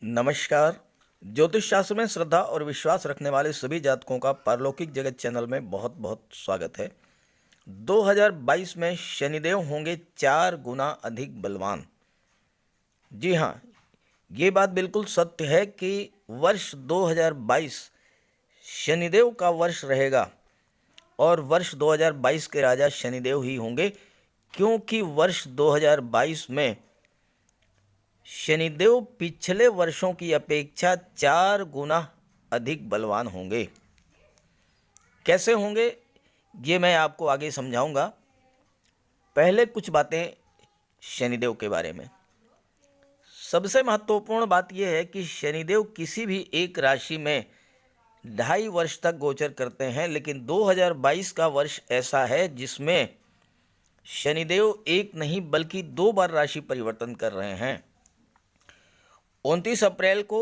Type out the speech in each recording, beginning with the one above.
नमस्कार। ज्योतिष शास्त्र में श्रद्धा और विश्वास रखने वाले सभी जातकों का पारलौकिक जगत चैनल में बहुत बहुत स्वागत है। 2022 में शनिदेव होंगे 4 गुना अधिक बलवान। जी हाँ, ये बात बिल्कुल सत्य है कि वर्ष 2022 शनिदेव का वर्ष रहेगा और वर्ष 2022 के राजा शनिदेव ही होंगे, क्योंकि वर्ष 2022 में शनिदेव पिछले वर्षों की अपेक्षा 4 गुना अधिक बलवान होंगे। कैसे होंगे ये मैं आपको आगे समझाऊंगा। पहले कुछ बातें शनिदेव के बारे में। सबसे महत्वपूर्ण बात यह है कि शनिदेव किसी भी एक राशि में 2.5 वर्ष तक गोचर करते हैं, लेकिन 2022 का वर्ष ऐसा है जिसमें शनिदेव एक नहीं बल्कि 2 बार राशि परिवर्तन कर रहे हैं। 29 अप्रैल को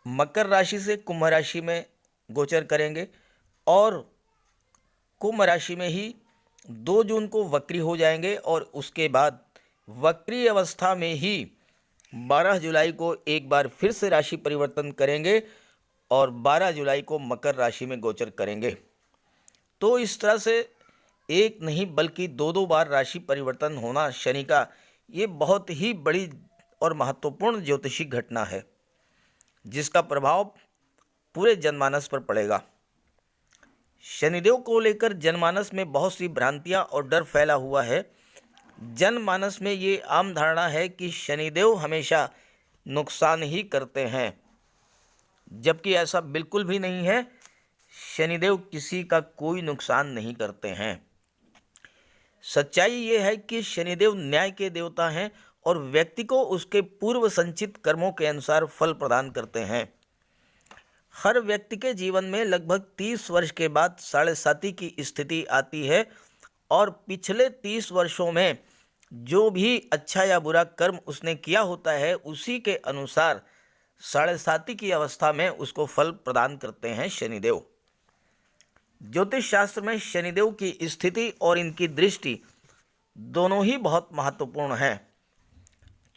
मकर राशि से कुंभ राशि में गोचर करेंगे और कुंभ राशि में ही 2 जून को वक्री हो जाएंगे और उसके बाद वक्री अवस्था में ही 12 जुलाई को एक बार फिर से राशि परिवर्तन करेंगे और 12 जुलाई को मकर राशि में गोचर करेंगे। तो इस तरह से एक नहीं बल्कि 2 बार राशि परिवर्तन होना शनि का, ये बहुत ही बड़ी और महत्वपूर्ण ज्योतिषिक घटना है जिसका प्रभाव पूरे जनमानस पर पड़ेगा। शनिदेव को लेकर जनमानस में बहुत सी भ्रांतियां और डर फैला हुआ है। जनमानस में ये आम धारणा है कि शनिदेव हमेशा नुकसान ही करते हैं, जबकि ऐसा बिल्कुल भी नहीं है। शनिदेव किसी का कोई नुकसान नहीं करते हैं। सच्चाई ये है कि शनिदेव न्याय के देवता हैं और व्यक्ति को उसके पूर्व संचित कर्मों के अनुसार फल प्रदान करते हैं। हर व्यक्ति के जीवन में लगभग 30 वर्ष के बाद साढ़े साती की स्थिति आती है और पिछले 30 वर्षों में जो भी अच्छा या बुरा कर्म उसने किया होता है उसी के अनुसार साढ़े साती की अवस्था में उसको फल प्रदान करते हैं शनिदेव। ज्योतिष शास्त्र में शनिदेव की स्थिति और इनकी दृष्टि दोनों ही बहुत महत्वपूर्ण हैं।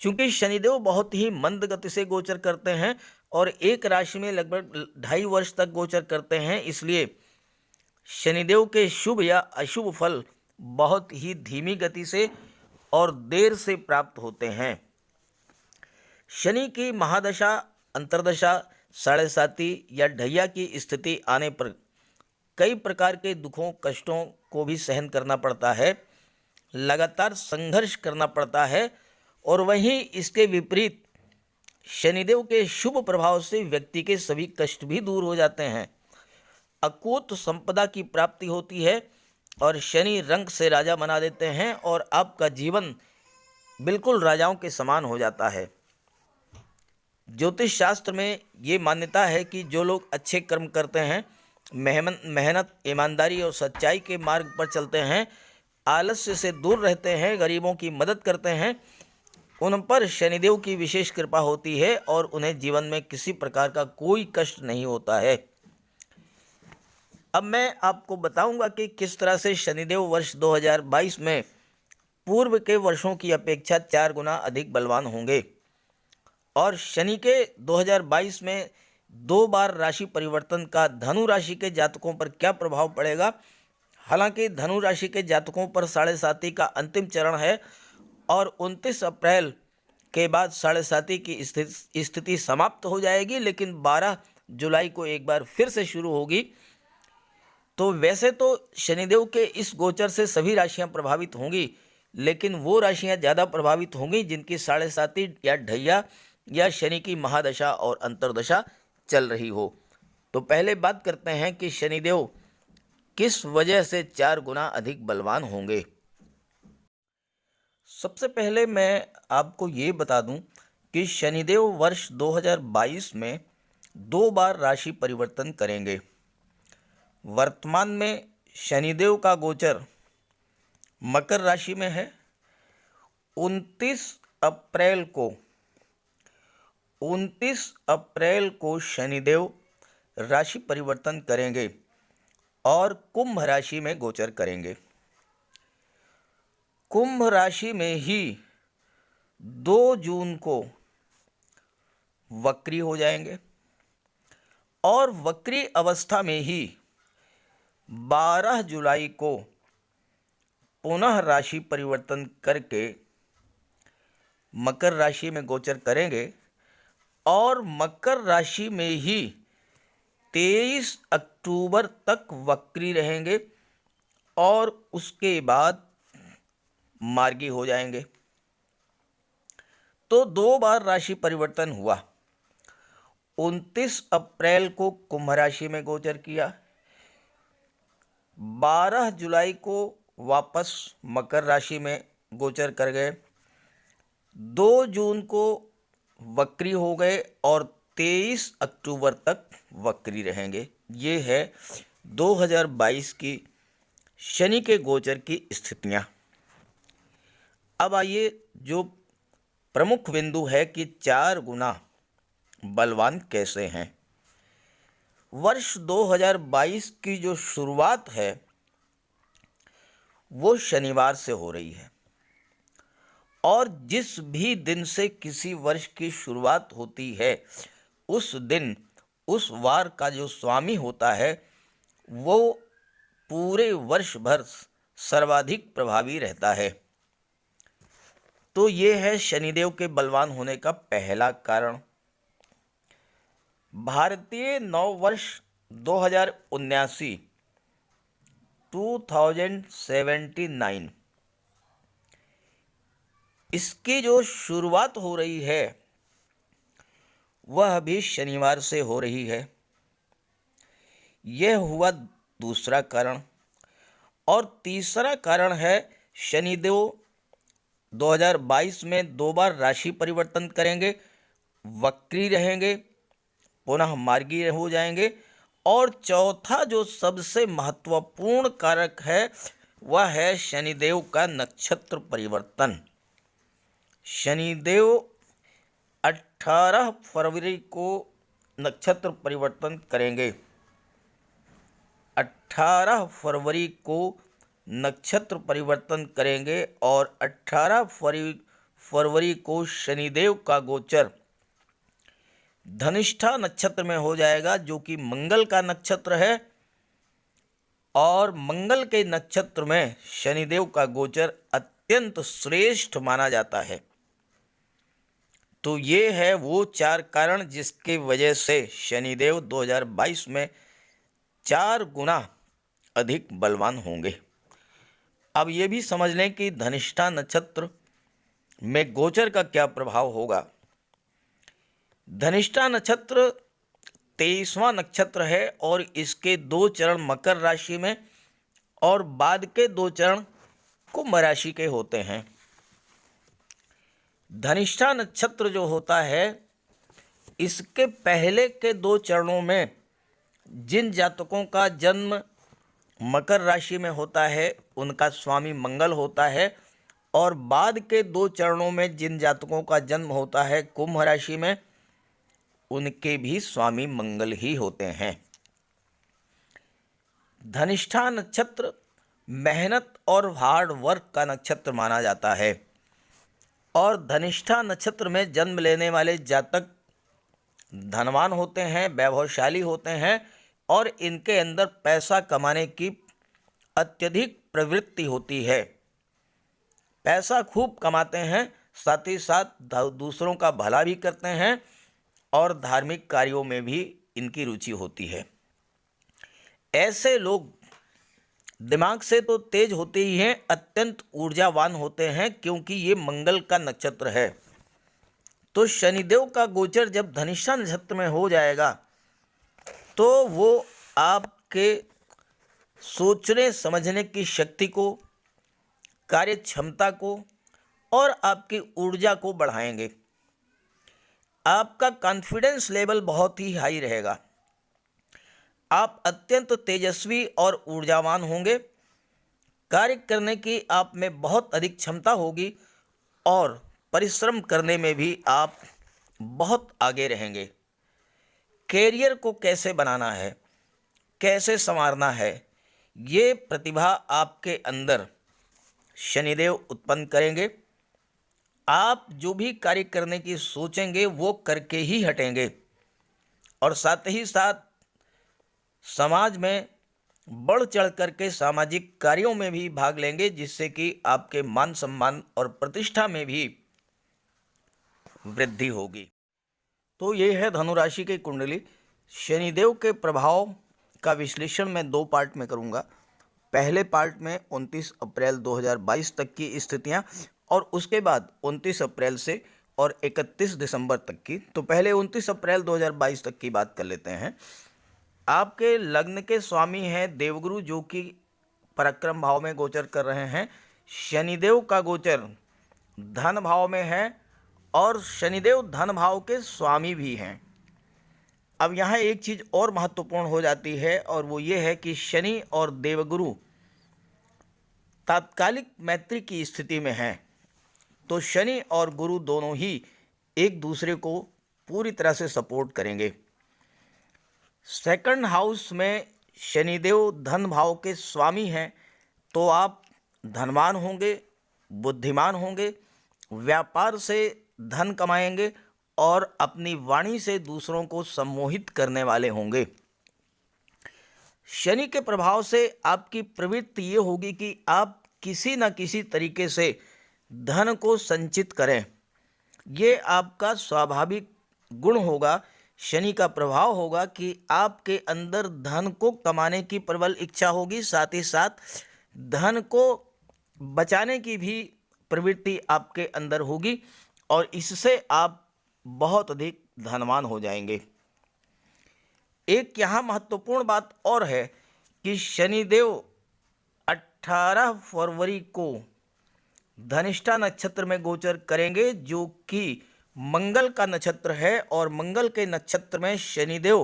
चूंकि शनिदेव बहुत ही मंद गति से गोचर करते हैं और एक राशि में लगभग 2.5 वर्ष तक गोचर करते हैं, इसलिए शनिदेव के शुभ या अशुभ फल बहुत ही धीमी गति से और देर से प्राप्त होते हैं। शनि की महादशा, अंतर्दशा, साढ़े साती या ढैया की स्थिति आने पर कई प्रकार के दुखों कष्टों को भी सहन करना पड़ता है, लगातार संघर्ष करना पड़ता है। और वहीं इसके विपरीत शनिदेव के शुभ प्रभाव से व्यक्ति के सभी कष्ट भी दूर हो जाते हैं, अकूत संपदा की प्राप्ति होती है और शनि रंग से राजा बना देते हैं और आपका जीवन बिल्कुल राजाओं के समान हो जाता है। ज्योतिष शास्त्र में ये मान्यता है कि जो लोग अच्छे कर्म करते हैं, मेहनत, ईमानदारी और सच्चाई के मार्ग पर चलते हैं, आलस्य से दूर रहते हैं, गरीबों की मदद करते हैं, उन पर शनिदेव की विशेष कृपा होती है और उन्हें जीवन में किसी प्रकार का कोई कष्ट नहीं होता है। अब मैं आपको बताऊंगा कि किस तरह से शनिदेव वर्ष 2022 में पूर्व के वर्षों की अपेक्षा 4 गुना अधिक बलवान होंगे और शनि के 2022 में 2 बार राशि परिवर्तन का धनु राशि के जातकों पर क्या प्रभाव पड़ेगा। हालांकि धनु राशि के जातकों पर साढ़े साती का अंतिम चरण है और 29 अप्रैल के बाद साढ़े साती की स्थिति समाप्त हो जाएगी, लेकिन 12 जुलाई को एक बार फिर से शुरू होगी। तो वैसे तो शनिदेव के इस गोचर से सभी राशियां प्रभावित होंगी, लेकिन वो राशियां ज़्यादा प्रभावित होंगी जिनकी साढ़े साती या ढैया या शनि की महादशा और अंतर्दशा चल रही हो। तो पहले बात करते हैं कि शनिदेव किस वजह से 4 गुना अधिक बलवान होंगे। सबसे पहले मैं आपको ये बता दूं कि शनिदेव वर्ष 2022 में 2 बार राशि परिवर्तन करेंगे। वर्तमान में शनिदेव का गोचर मकर राशि में है। 29 अप्रैल को शनिदेव राशि परिवर्तन करेंगे और कुंभ राशि में गोचर करेंगे। कुंभ राशि में ही 2 जून को वक्री हो जाएंगे और वक्री अवस्था में ही 12 जुलाई को पुनः राशि परिवर्तन करके मकर राशि में गोचर करेंगे और मकर राशि में ही 23 अक्टूबर तक वक्री रहेंगे और उसके बाद मार्गी हो जाएंगे। तो 2 बार राशि परिवर्तन हुआ। 29 अप्रैल को कुंभ राशि में गोचर किया, 12 जुलाई को वापस मकर राशि में गोचर कर गए, 2 जून को वक्री हो गए और 23 अक्टूबर तक वक्री रहेंगे। ये है 2022 की शनि के गोचर की स्थितियां। अब आइए जो प्रमुख बिंदु है कि 4 गुना बलवान कैसे हैं। वर्ष 2022 की जो शुरुआत है वो शनिवार से हो रही है और जिस भी दिन से किसी वर्ष की शुरुआत होती है उस दिन उस वार का जो स्वामी होता है वो पूरे वर्ष भर सर्वाधिक प्रभावी रहता है। तो ये है शनिदेव के बलवान होने का पहला कारण। भारतीय नववर्ष 2079 इसकी जो शुरुआत हो रही है वह भी शनिवार से हो रही है। यह हुआ दूसरा कारण। और तीसरा कारण है शनिदेव 2022 में 2 बार राशि परिवर्तन करेंगे, वक्री रहेंगे, पुनः मार्गी हो जाएंगे। और चौथा जो सबसे महत्वपूर्ण कारक है वह है शनिदेव का नक्षत्र परिवर्तन। शनिदेव 18 फरवरी को नक्षत्र परिवर्तन करेंगे। 18 फरवरी को नक्षत्र परिवर्तन करेंगे और 18 फरवरी को शनिदेव का गोचर धनिष्ठा नक्षत्र में हो जाएगा जो कि मंगल का नक्षत्र है और मंगल के नक्षत्र में शनिदेव का गोचर अत्यंत श्रेष्ठ माना जाता है। तो ये है वो 4 कारण जिसकी वजह से शनिदेव 2022 में 4 गुना अधिक बलवान होंगे। अब ये भी समझ लें कि धनिष्ठा नक्षत्र में गोचर का क्या प्रभाव होगा। धनिष्ठा नक्षत्र 23वां नक्षत्र है और इसके 2 चरण मकर राशि में और बाद के 2 चरण कुंभ राशि के होते हैं। धनिष्ठा नक्षत्र जो होता है इसके पहले के 2 चरणों में जिन जातकों का जन्म मकर राशि में होता है उनका स्वामी मंगल होता है और बाद के 2 चरणों में जिन जातकों का जन्म होता है कुंभ राशि में उनके भी स्वामी मंगल ही होते हैं। धनिष्ठा नक्षत्र मेहनत और हार्ड वर्क का नक्षत्र माना जाता है और धनिष्ठा नक्षत्र में जन्म लेने वाले जातक धनवान होते हैं, वैभवशाली होते हैं और इनके अंदर पैसा कमाने की अत्यधिक प्रवृत्ति होती है। पैसा खूब कमाते हैं, साथ ही साथ दूसरों का भला भी करते हैं और धार्मिक कार्यों में भी इनकी रुचि होती है। ऐसे लोग दिमाग से तो तेज होते ही हैं, अत्यंत ऊर्जावान होते हैं क्योंकि ये मंगल का नक्षत्र है। तो शनिदेव का गोचर जब धनिष्ठा नक्षत्र में हो जाएगा तो वो आपके सोचने समझने की शक्ति को, कार्य क्षमता को और आपकी ऊर्जा को बढ़ाएंगे। आपका कॉन्फिडेंस लेवल बहुत ही हाई रहेगा। आप अत्यंत तेजस्वी और ऊर्जावान होंगे। कार्य करने की आप में बहुत अधिक क्षमता होगी और परिश्रम करने में भी आप बहुत आगे रहेंगे। कैरियर को कैसे बनाना है, कैसे संवारना है, ये प्रतिभा आपके अंदर शनिदेव उत्पन्न करेंगे आप जो भी कार्य करने की सोचेंगे वो करके ही हटेंगे, और साथ ही साथ समाज में बढ़ चढ़ करके सामाजिक कार्यों में भी भाग लेंगे, जिससे कि आपके मान सम्मान और प्रतिष्ठा में भी वृद्धि होगी। तो ये है धनु राशि की कुंडली। शनिदेव के प्रभाव का विश्लेषण मैं दो पार्ट में करूंगा। पहले पार्ट में 29 अप्रैल 2022 तक की स्थितियां, और उसके बाद 29 अप्रैल से और 31 दिसंबर तक की। तो पहले 29 अप्रैल 2022 तक की बात कर लेते हैं। आपके लग्न के स्वामी हैं देवगुरु, जो कि पराक्रम भाव में गोचर कर रहे हैं। शनिदेव का गोचर धन भाव में है, और शनिदेव धन भाव के स्वामी भी हैं। अब यहाँ एक चीज़ और महत्वपूर्ण हो जाती है, और वो ये है कि शनि और देवगुरु तात्कालिक मैत्री की स्थिति में हैं। तो शनि और गुरु दोनों ही एक दूसरे को पूरी तरह से सपोर्ट करेंगे। सेकंड हाउस में शनिदेव धन भाव के स्वामी हैं, तो आप धनवान होंगे, बुद्धिमान होंगे, व्यापार से धन कमाएंगे और अपनी वाणी से दूसरों को सम्मोहित करने वाले होंगे। शनि के प्रभाव से आपकी प्रवृत्ति ये होगी कि आप किसी न किसी तरीके से धन को संचित करें। ये आपका स्वाभाविक गुण होगा। शनि का प्रभाव होगा कि आपके अंदर धन को कमाने की प्रबल इच्छा होगी, साथ ही साथ धन को बचाने की भी प्रवृत्ति आपके अंदर होगी, और इससे आप बहुत अधिक धनवान हो जाएंगे। एक यहाँ महत्वपूर्ण बात और है कि शनिदेव 18 फरवरी को धनिष्ठा नक्षत्र में गोचर करेंगे, जो कि मंगल का नक्षत्र है, और मंगल के नक्षत्र में शनिदेव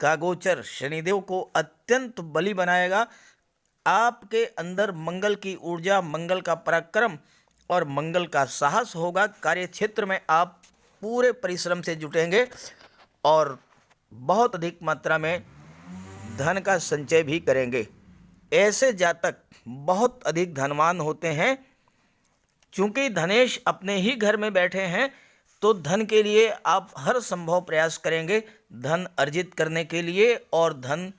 का गोचर शनिदेव को अत्यंत बली बनाएगा। आपके अंदर मंगल की ऊर्जा, मंगल का पराक्रम और मंगल का साहस होगा। कार्य क्षेत्र में आप पूरे परिश्रम से जुटेंगे और बहुत अधिक मात्रा में धन का संचय भी करेंगे। ऐसे जातक बहुत अधिक धनवान होते हैं। चूंकि धनेश अपने ही घर में बैठे हैं, तो धन के लिए आप हर संभव प्रयास करेंगे, धन अर्जित करने के लिए और धन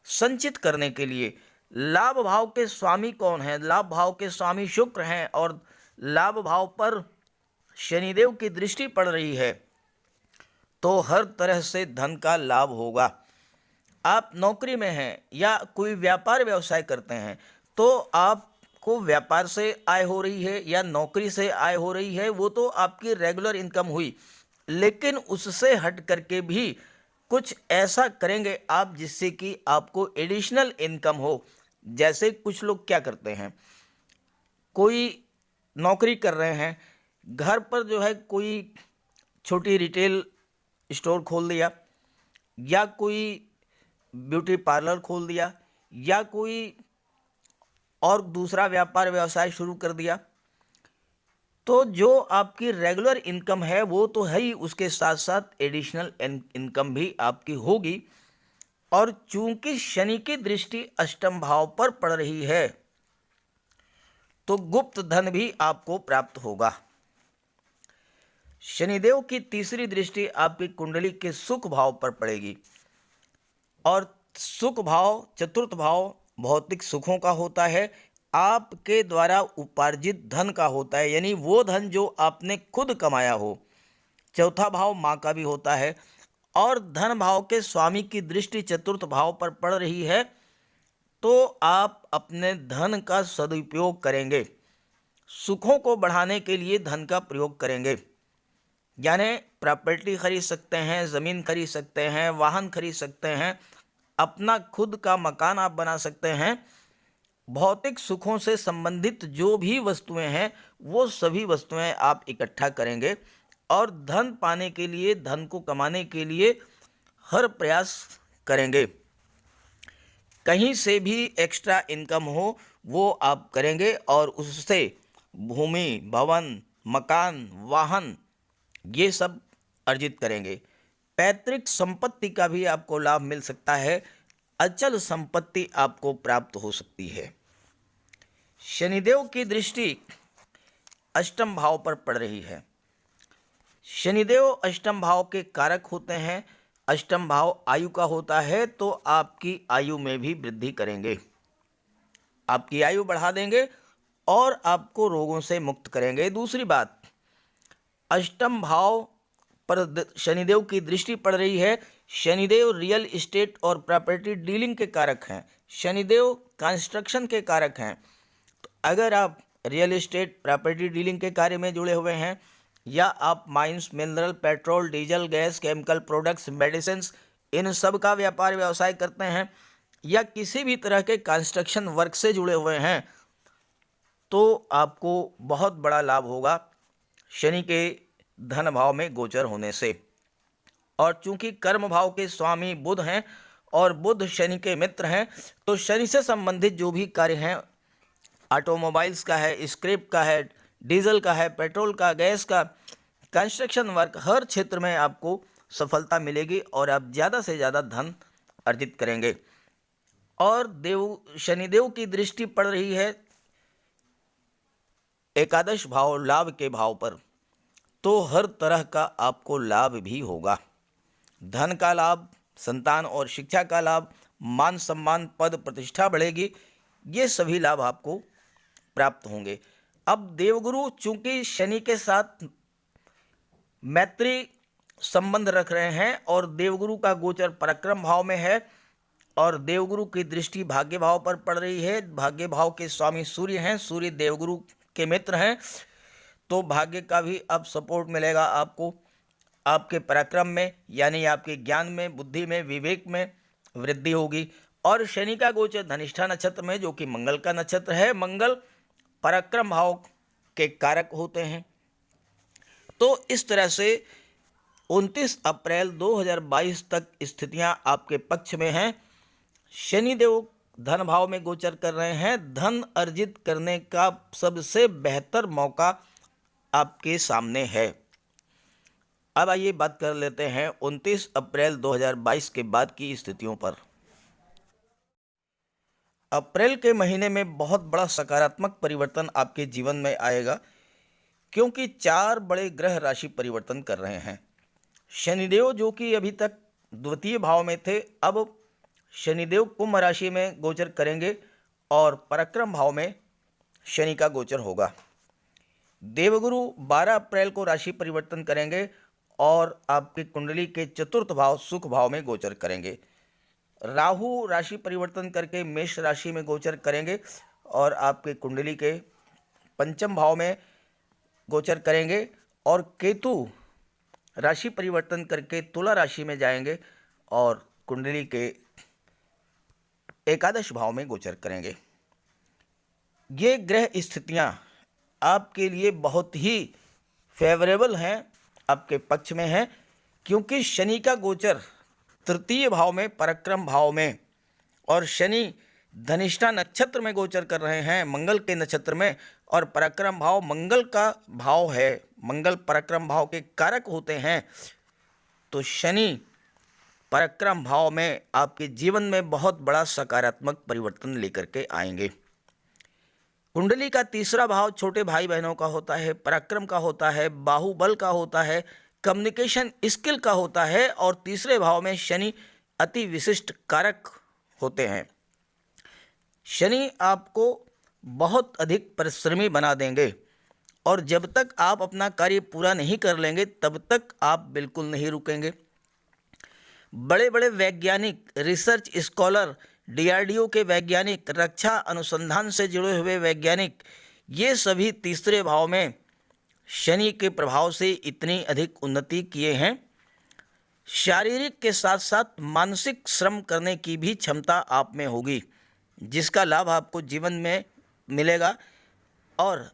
संचित करने के लिए। लाभ भाव के स्वामी कौन है? लाभ भाव के स्वामी शुक्र हैं, और लाभ भाव पर शनिदेव की दृष्टि पड़ रही है, तो हर तरह से धन का लाभ होगा। आप नौकरी में हैं या कोई व्यापार व्यवसाय करते हैं, तो आपको व्यापार से आय हो रही है या नौकरी से आय हो रही है, वो तो आपकी रेगुलर इनकम हुई। लेकिन उससे हट करके भी कुछ ऐसा करेंगे आप जिससे कि आपको एडिशनल इनकम हो। जैसे कुछ लोग क्या करते हैं, कोई नौकरी कर रहे हैं, घर पर जो है कोई छोटी रिटेल स्टोर खोल दिया, या कोई ब्यूटी पार्लर खोल दिया, या कोई और दूसरा व्यापार व्यवसाय शुरू कर दिया। तो जो आपकी रेगुलर इनकम है वो तो है ही, उसके साथ साथ एडिशनल इनकम भी आपकी होगी। और चूंकि शनि की दृष्टि अष्टम भाव पर पड़ रही है, तो गुप्त धन भी आपको प्राप्त होगा। शनिदेव की तीसरी दृष्टि आपकी कुंडली के सुख भाव पर पड़ेगी, और सुख भाव चतुर्थ भाव भौतिक सुखों का होता है, आपके द्वारा उपार्जित धन का होता है, यानी वो धन जो आपने खुद कमाया हो। चौथा भाव माँ का भी होता है, और धन भाव के स्वामी की दृष्टि चतुर्थ भाव पर पड़ रही है, तो आप अपने धन का सदुपयोग करेंगे। सुखों को बढ़ाने के लिए धन का प्रयोग करेंगे, यानी प्रॉपर्टी खरीद सकते हैं, ज़मीन खरीद सकते हैं, वाहन खरीद सकते हैं, अपना खुद का मकान आप बना सकते हैं। भौतिक सुखों से संबंधित जो भी वस्तुएं हैं, वो सभी वस्तुएं आप इकट्ठा करेंगे, और धन पाने के लिए, धन को कमाने के लिए हर प्रयास करेंगे। कहीं से भी एक्स्ट्रा इनकम हो वो आप करेंगे, और उससे भूमि, भवन, मकान, वाहन ये सब अर्जित करेंगे। पैतृक संपत्ति का भी आपको लाभ मिल सकता है, अचल संपत्ति आपको प्राप्त हो सकती है। शनिदेव की दृष्टि अष्टम भाव पर पड़ रही है। शनिदेव अष्टम भाव के कारक होते हैं। अष्टम भाव आयु का होता है, तो आपकी आयु में भी वृद्धि करेंगे, आपकी आयु बढ़ा देंगे और आपको रोगों से मुक्त करेंगे। दूसरी बात, अष्टम भाव पर शनिदेव की दृष्टि पड़ रही है। शनिदेव रियल एस्टेट और प्रॉपर्टी डीलिंग के कारक हैं। शनिदेव कंस्ट्रक्शन के कारक हैं। तो अगर आप रियल एस्टेट प्रॉपर्टी डीलिंग के कार्य में जुड़े हुए हैं, या आप mines, mineral, petrol, diesel, gas, chemical products, medicine, इन सब का व्यापार व्यवसाय करते हैं, या किसी भी तरह के कंस्ट्रक्शन वर्क से जुड़े हुए हैं, तो आपको बहुत बड़ा लाभ होगा शनि के धन भाव में गोचर होने से। और चूंकि कर्म भाव के स्वामी बुध हैं और बुध शनि के मित्र हैं, तो शनि से संबंधित जो भी कार्य हैं, ऑटोमोबाइल्स का है, स्क्रैप का है, डीजल का है, पेट्रोल का, गैस का, कंस्ट्रक्शन वर्क, हर क्षेत्र में आपको सफलता मिलेगी और आप ज़्यादा से ज़्यादा धन अर्जित करेंगे। और शनिदेव की दृष्टि पड़ रही है एकादश भाव, लाभ के भाव पर, तो हर तरह का आपको लाभ भी होगा। धन का लाभ, संतान और शिक्षा का लाभ, मान सम्मान, पद प्रतिष्ठा बढ़ेगी, ये सभी लाभ आपको प्राप्त होंगे। अब देवगुरु चूंकि शनि के साथ मैत्री संबंध रख रहे हैं और देवगुरु का गोचर पराक्रम भाव में है और देवगुरु की दृष्टि भाग्य भाव पर पड़ रही है। भाग्य भाव के स्वामी सूर्य हैं, सूर्य देवगुरु के मित्र हैं, तो भाग्य का भी अब सपोर्ट मिलेगा आपको। आपके पराक्रम में, यानी आपके ज्ञान में, बुद्धि में, विवेक में वृद्धि होगी। और शनि का गोचर धनिष्ठा नक्षत्र में, जो कि मंगल का नक्षत्र है, मंगल पराक्रम भाव के कारक होते हैं। तो इस तरह से 29 अप्रैल 2022 तक स्थितियां आपके पक्ष में हैं। शनिदेव धन भाव में गोचर कर रहे हैं। धन अर्जित करने का सबसे बेहतर मौका आपके सामने है। अब आइए बात कर लेते हैं 29 अप्रैल 2022 के बाद की स्थितियों पर। अप्रैल के महीने में बहुत बड़ा सकारात्मक परिवर्तन आपके जीवन में आएगा, क्योंकि 4 बड़े ग्रह राशि परिवर्तन कर रहे हैं। शनिदेव जो कि अभी तक द्वितीय भाव में थे, अब शनिदेव कुंभ राशि में गोचर करेंगे और पराक्रम भाव में शनि का गोचर होगा। देवगुरु 12 अप्रैल को राशि परिवर्तन करेंगे और आपकी कुंडली के चतुर्थ भाव सुख भाव में गोचर करेंगे। राहु राशि परिवर्तन करके मेष राशि में गोचर करेंगे और आपके कुंडली के पंचम भाव में गोचर करेंगे। और केतु राशि परिवर्तन करके तुला राशि में जाएंगे और कुंडली के एकादश भाव में गोचर करेंगे। ये ग्रह स्थितियां आपके लिए बहुत ही फेवरेबल हैं, आपके पक्ष में हैं, क्योंकि शनि का गोचर तृतीय भाव में, पराक्रम भाव में, और शनि धनिष्ठा नक्षत्र में गोचर कर रहे हैं, मंगल के नक्षत्र में। और पराक्रम भाव मंगल का भाव है, मंगल पराक्रम भाव के कारक होते हैं। तो शनि पराक्रम भाव में आपके जीवन में बहुत बड़ा सकारात्मक परिवर्तन लेकर के आएंगे। कुंडली का तीसरा भाव छोटे भाई बहनों का होता है, पराक्रम का होता है, बाहुबल का होता है, कम्युनिकेशन स्किल का होता है। और तीसरे भाव में शनि अति विशिष्ट कारक होते हैं। शनि आपको बहुत अधिक परिश्रमी बना देंगे और जब तक आप अपना कार्य पूरा नहीं कर लेंगे तब तक आप बिल्कुल नहीं रुकेंगे। बड़े बड़े वैज्ञानिक, रिसर्च स्कॉलर, डीआरडीओ के वैज्ञानिक, रक्षा अनुसंधान से जुड़े हुए वैज्ञानिक, ये सभी तीसरे भाव में शनि के प्रभाव से इतनी अधिक उन्नति किए हैं। शारीरिक के साथ साथ मानसिक श्रम करने की भी क्षमता आप में होगी, जिसका लाभ आपको जीवन में मिलेगा और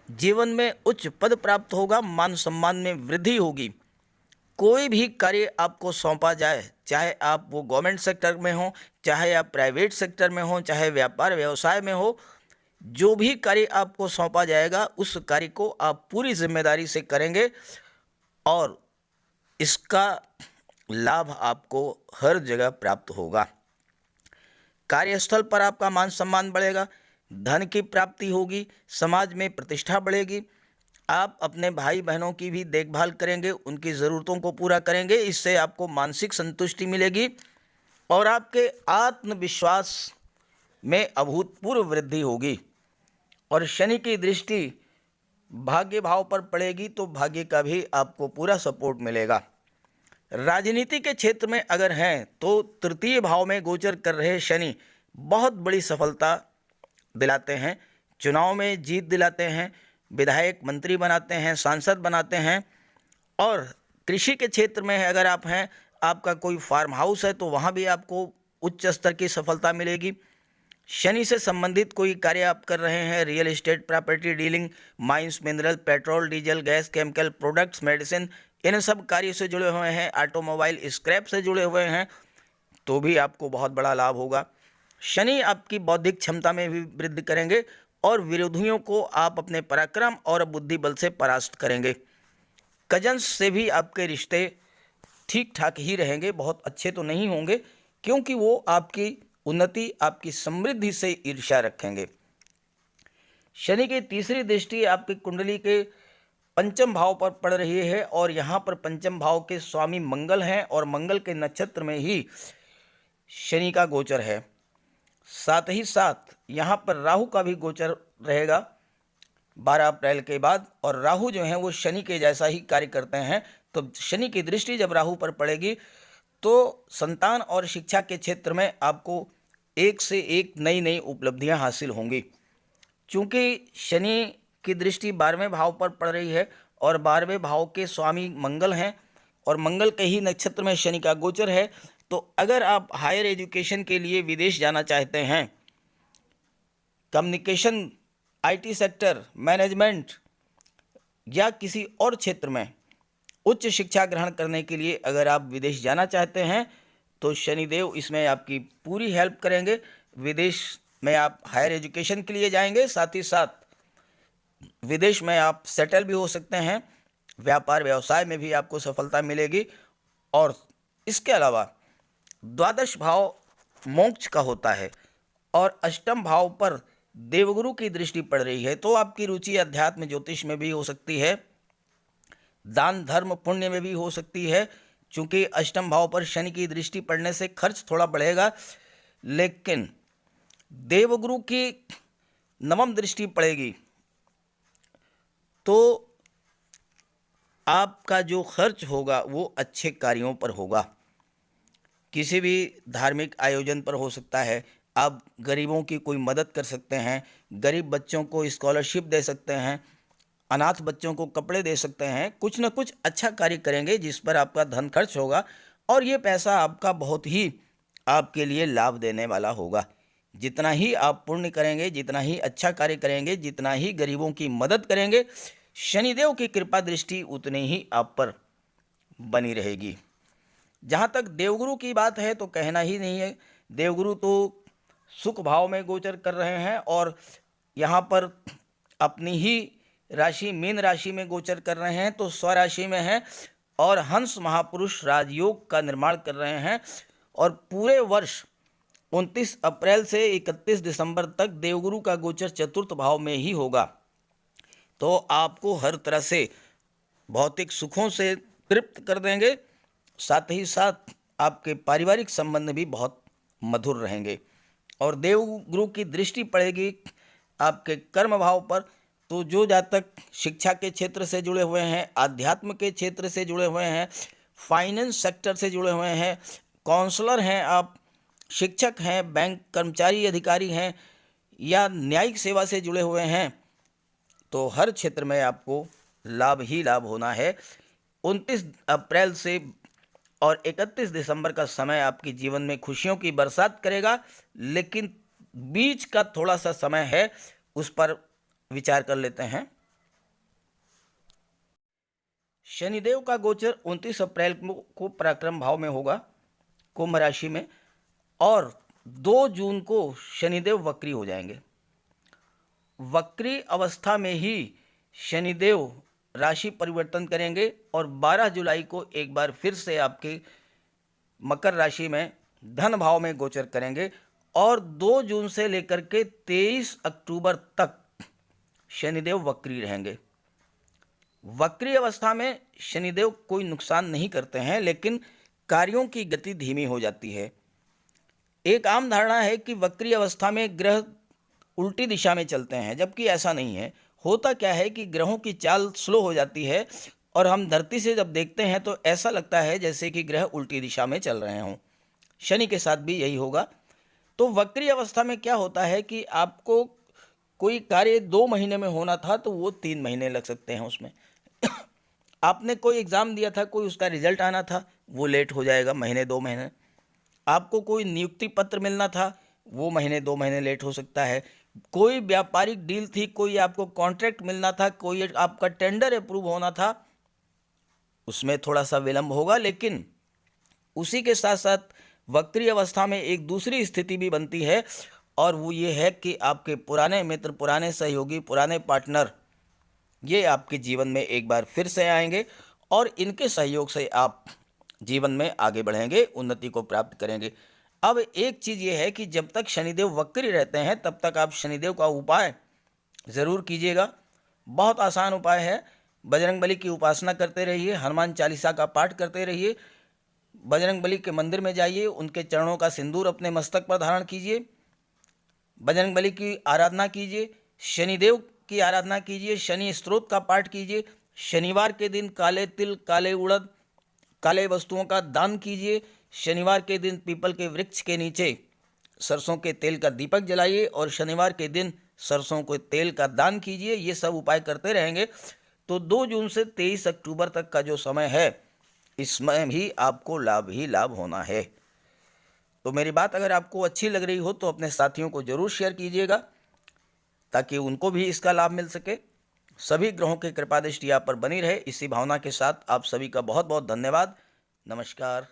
जीवन में उच्च पद प्राप्त होगा, मान सम्मान में वृद्धि होगी। कोई भी कार्य आपको सौंपा जाए, चाहे आप वो गवर्नमेंट सेक्टर में हो, चाहे आप प्राइवेट सेक्टर में हो, चाहे व्यापार व्यवसाय में हो, जो भी कार्य आपको सौंपा जाएगा उस कार्य को आप पूरी जिम्मेदारी से करेंगे और इसका लाभ आपको हर जगह प्राप्त होगा। कार्यस्थल पर आपका मान सम्मान बढ़ेगा, धन की प्राप्ति होगी, समाज में प्रतिष्ठा बढ़ेगी, आप अपने भाई बहनों की भी देखभाल करेंगे, उनकी ज़रूरतों को पूरा करेंगे। इससे आपको मानसिक संतुष्टि मिलेगी और आपके आत्मविश्वास में अभूतपूर्व वृद्धि होगी। और शनि की दृष्टि भाग्य भाव पर पड़ेगी तो भाग्य का भी आपको पूरा सपोर्ट मिलेगा। राजनीति के क्षेत्र में अगर हैं तो तृतीय भाव में गोचर कर रहे शनि बहुत बड़ी सफलता दिलाते हैं, चुनाव में जीत दिलाते हैं, विधायक मंत्री बनाते हैं, सांसद बनाते हैं। और कृषि के क्षेत्र में अगर आप हैं, आपका कोई फार्म हाउस है तो वहाँ भी आपको उच्च स्तर की सफलता मिलेगी। शनि से संबंधित कोई कार्य आप कर रहे हैं, real estate, property dealing, mines, mineral, petrol, diesel, gas, chemical products, medicine, इन सब कार्य से जुड़े हुए हैं, ऑटोमोबाइल, स्क्रैप से जुड़े हुए हैं, तो भी आपको बहुत बड़ा लाभ होगा। शनि आपकी बौद्धिक क्षमता में भी वृद्धि करेंगे और विरोधियों को आप अपने पराक्रम और बुद्धि बल से परास्त करेंगे। कजन्स से भी आपके रिश्ते ठीक ठाक ही रहेंगे, बहुत अच्छे तो नहीं होंगे, क्योंकि वो आपकी उन्नति, आपकी समृद्धि से ईर्ष्या रखेंगे। शनि की तीसरी दृष्टि आपकी कुंडली के पंचम भाव पर पड़ रही है और यहाँ पर पंचम भाव के स्वामी मंगल हैं और मंगल के नक्षत्र में ही शनि का गोचर है। साथ ही साथ यहाँ पर राहु का भी गोचर रहेगा 12 अप्रैल के बाद। और राहु जो है वो शनि के जैसा ही कार्य करते हैं, तो शनि की दृष्टि जब राहु पर पड़ेगी तो संतान और शिक्षा के क्षेत्र में आपको एक से एक नई नई उपलब्धियां हासिल होंगी। चूँकि शनि की दृष्टि 12वें भाव पर पड़ रही है और 12वें भाव के स्वामी मंगल हैं और मंगल के ही नक्षत्र में शनि का गोचर है, तो अगर आप हायर एजुकेशन के लिए विदेश जाना चाहते हैं, कम्युनिकेशन, आईटी सेक्टर, मैनेजमेंट या किसी और क्षेत्र में उच्च शिक्षा ग्रहण करने के लिए अगर आप विदेश जाना चाहते हैं तो शनिदेव इसमें आपकी पूरी हेल्प करेंगे। विदेश में आप हायर एजुकेशन के लिए जाएंगे, साथ ही साथ विदेश में आप सेटल भी हो सकते हैं, व्यापार व्यवसाय में भी आपको सफलता मिलेगी। और इसके अलावा द्वादश भाव मोक्ष का होता है और अष्टम भाव पर देवगुरु की दृष्टि पड़ रही है, तो आपकी रुचि अध्यात्म ज्योतिष में भी हो सकती है, दान धर्म पुण्य में भी हो सकती है। चूँकि अष्टम भाव पर शनि की दृष्टि पड़ने से खर्च थोड़ा बढ़ेगा, लेकिन देवगुरु की नवम दृष्टि पड़ेगी तो आपका जो खर्च होगा वो अच्छे कार्यों पर होगा। किसी भी धार्मिक आयोजन पर हो सकता है, आप गरीबों की कोई मदद कर सकते हैं, गरीब बच्चों को स्कॉलरशिप दे सकते हैं, अनाथ बच्चों को कपड़े दे सकते हैं, कुछ न कुछ अच्छा कार्य करेंगे जिस पर आपका धन खर्च होगा और ये पैसा आपका बहुत ही आपके लिए लाभ देने वाला होगा। जितना ही आप पुण्य करेंगे, जितना ही अच्छा कार्य करेंगे, जितना ही गरीबों की मदद करेंगे, शनिदेव की कृपा दृष्टि उतनी ही आप पर बनी रहेगी। जहाँ तक देवगुरु की बात है तो कहना ही नहीं है, देवगुरु तो सुख भाव में गोचर कर रहे हैं और यहाँ पर अपनी ही राशि मीन राशि में गोचर कर रहे हैं, तो स्वराशि में है और हंस महापुरुष राजयोग का निर्माण कर रहे हैं। और पूरे वर्ष 29 अप्रैल से 31 दिसंबर तक देवगुरु का गोचर चतुर्थ भाव में ही होगा, तो आपको हर तरह से भौतिक सुखों से तृप्त कर देंगे, साथ ही साथ आपके पारिवारिक संबंध भी बहुत मधुर रहेंगे। और देवगुरु की दृष्टि पड़ेगी आपके कर्म भाव पर, तो जो जातक शिक्षा के क्षेत्र से जुड़े हुए हैं, आध्यात्म के क्षेत्र से जुड़े हुए हैं, फाइनेंस सेक्टर से जुड़े हुए हैं, काउंसलर हैं आप, शिक्षक हैं, बैंक कर्मचारी अधिकारी हैं या न्यायिक सेवा से जुड़े हुए हैं, तो हर क्षेत्र में आपको लाभ ही लाभ होना है। 29 अप्रैल से और 31 दिसंबर का समय आपके जीवन में खुशियों की बरसात करेगा, लेकिन बीच का थोड़ा सा समय है, उस पर विचार कर लेते हैं। शनिदेव का गोचर 29 अप्रैल को पराक्रम भाव में होगा, कुंभ राशि में, और 2 जून को शनिदेव वक्री हो जाएंगे। वक्री अवस्था में ही शनिदेव राशि परिवर्तन करेंगे और 12 जुलाई को एक बार फिर से आपके मकर राशि में धन भाव में गोचर करेंगे और 2 जून से लेकर के 23 अक्टूबर तक शनिदेव वक्री रहेंगे। वक्री अवस्था में शनिदेव कोई नुकसान नहीं करते हैं, लेकिन कार्यों की गति धीमी हो जाती है। एक आम धारणा है कि वक्री अवस्था में ग्रह उल्टी दिशा में चलते हैं, जबकि ऐसा नहीं है। होता क्या है कि ग्रहों की चाल स्लो हो जाती है और हम धरती से जब देखते हैं तो ऐसा लगता है जैसे कि ग्रह उल्टी दिशा में चल रहे हों। शनि के साथ भी यही होगा। तो वक्री अवस्था में क्या होता है कि आपको कोई कार्य 2 महीने में होना था तो वो 3 महीने लग सकते हैं उसमें। आपने कोई एग्ज़ाम दिया था, कोई उसका रिजल्ट आना था, वो लेट हो जाएगा महीने 2 महीने। आपको कोई नियुक्ति पत्र मिलना था, वो महीने 2 महीने लेट हो सकता है। कोई व्यापारिक डील थी, कोई आपको कॉन्ट्रैक्ट मिलना था, कोई आपका टेंडर अप्रूव होना था, उसमें थोड़ा सा विलंब होगा। लेकिन उसी के साथ साथ वक्री अवस्था में एक दूसरी स्थिति भी बनती है, और वो ये है कि आपके पुराने मित्र, पुराने सहयोगी, पुराने पार्टनर, ये आपके जीवन में एक बार फिर से आएंगे और इनके सहयोग से आप जीवन में आगे बढ़ेंगे, उन्नति को प्राप्त करेंगे। अब एक चीज़ ये है कि जब तक शनिदेव वक्री रहते हैं तब तक आप शनिदेव का उपाय ज़रूर कीजिएगा। बहुत आसान उपाय है। बजरंगबली की उपासना करते रहिए, हनुमान चालीसा का पाठ करते रहिए, बजरंगबली के मंदिर में जाइए, उनके चरणों का सिंदूर अपने मस्तक पर धारण कीजिए, बजरंगबली की आराधना कीजिए, शनिदेव की आराधना कीजिए, शनि स्तोत्र का पाठ कीजिए। शनिवार के दिन काले तिल, काले उड़द, काले वस्तुओं का दान कीजिए। शनिवार के दिन पीपल के वृक्ष के नीचे सरसों के तेल का दीपक जलाइए और शनिवार के दिन सरसों के तेल का दान कीजिए। ये सब उपाय करते रहेंगे तो 2 जून से 23 अक्टूबर तक का जो समय है, इसमें भी आपको लाभ ही लाभ होना है। तो मेरी बात अगर आपको अच्छी लग रही हो तो अपने साथियों को ज़रूर शेयर कीजिएगा ताकि उनको भी इसका लाभ मिल सके। सभी ग्रहों की कृपा दृष्टि आप पर बनी रहे, इसी भावना के साथ आप सभी का बहुत बहुत धन्यवाद। नमस्कार।